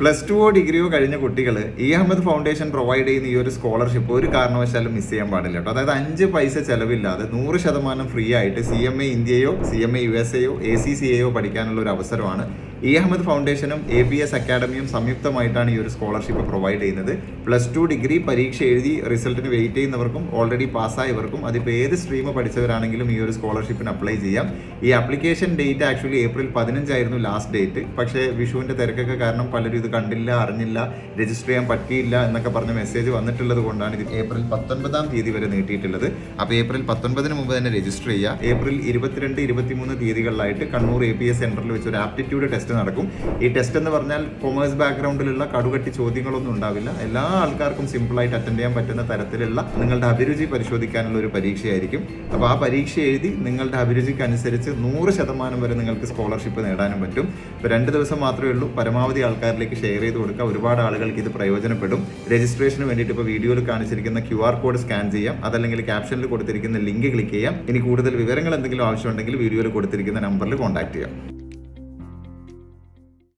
+2 ഡിഗ്രിയോ കഴിഞ്ഞ കുട്ടികൾ E Ahmed foundation provide ചെയ്യുന്ന ഈ ഒരു സ്കോളർഷിപ്പ് ഒരു കാരണവശാലും മിസ് ചെയ്യാൻ പാടില്ല കേട്ടോ. അതായത് 5 പൈസ ചെലവില്ലാതെ 100% ഫ്രീ ആയിട്ട് CMA ഇന്ത്യയോ CMA USA ACCA പഠിക്കാനുള്ള ഒരു അവസരമാണ്. ഇ അഹമ്മദ് ഫൗണ്ടേഷനും APS അക്കാഡമിയും സംയുക്തമായിട്ടാണ് ഈ ഒരു സ്കോളർഷിപ്പ് പ്രൊവൈഡ് ചെയ്യുന്നത്. +2 ഡിഗ്രി പരീക്ഷ എഴുതി റിസൾട്ടിന് വെയിറ്റ് ചെയ്യുന്നവർക്കും ഓൾറെഡി പാസ്സായവർക്കും അതിപ്പോൾ ഏത് സ്ട്രീം പഠിച്ചവരാണെങ്കിലും ഈ ഒരു സ്കോളർഷിപ്പിന് അപ്ലൈ ചെയ്യാം. ഈ ആപ്ലിക്കേഷൻ ഡേറ്റ് ആക്ച്വലി ഏപ്രിൽ 15 ആയിരുന്നു ലാസ്റ്റ് ഡേറ്റ്. പക്ഷേ വിഷുവിൻ്റെ തിരക്കൊക്കെ കാരണം പലരും ഇത് കണ്ടില്ല, അറിഞ്ഞില്ല, രജിസ്റ്റർ ചെയ്യാൻ പറ്റിയില്ല എന്നൊക്കെ പറഞ്ഞ മെസ്സേജ് വന്നിട്ടുള്ളത് കൊണ്ടാണ് ഇത് ഏപ്രിൽ 19 തീയതി വരെ നീട്ടിയിട്ടുള്ളത്. അപ്പോൾ ഏപ്രിൽ 19 മുമ്പ് തന്നെ രജിസ്റ്റർ ചെയ്യുക. ഏപ്രിൽ 22, 23 തീയതികളിലായിട്ട് കണ്ണൂർ APS സെൻറ്ററിൽ വെച്ച് ഒരു ആപ്റ്റിറ്റ്യൂഡ് ടെസ്റ്റ് നടക്കും. ഈ ടെസ്റ്റ് എന്ന് പറഞ്ഞാൽ കൊമേഴ്സ് ബാക്ക്ഗ്രൗണ്ടിലുള്ള കടുകട്ടി ചോദ്യങ്ങളൊന്നും ഉണ്ടാവില്ല. എല്ലാ ആൾക്കാർക്കും സിമ്പിളായിട്ട് അറ്റൻഡ് ചെയ്യാൻ പറ്റുന്ന തരത്തിലുള്ള നിങ്ങളുടെ അഭിരുചി പരിശോധിക്കാനുള്ള ഒരു പരീക്ഷയായിരിക്കും. അപ്പോൾ ആ പരീക്ഷ എഴുതി നിങ്ങളുടെ അഭിരുചിക്ക് അനുസരിച്ച് 100% വരെ നിങ്ങൾക്ക് സ്കോളർഷിപ്പ് നേടാനും പറ്റും. ഇപ്പോൾ 2 ദിവസം മാത്രമേ ഉള്ളൂ. പരമാവധി ആൾക്കാരിലേക്ക് ഷെയർ ചെയ്ത് കൊടുക്കുക. ഒരുപാട് ആളുകൾക്ക് ഇത് പ്രയോജനപ്പെടും. രജിസ്ട്രേഷന് വേണ്ടിയിട്ട് ഇപ്പോൾ വീഡിയോയിൽ കാണിച്ചിരിക്കുന്ന QR കോഡ് സ്കാൻ ചെയ്യാം, അതല്ലെങ്കിൽ ക്യാപ്ഷനിൽ കൊടുത്തിരിക്കുന്ന ലിങ്ക് ക്ലിക്ക് ചെയ്യാം. ഇനി കൂടുതൽ വിവരങ്ങൾ എന്തെങ്കിലും ആവശ്യമുണ്ടെങ്കിൽ വീഡിയോയിൽ കൊടുത്തിരിക്കുന്ന നമ്പറിൽ കോൺടാക്ട് ചെയ്യാം.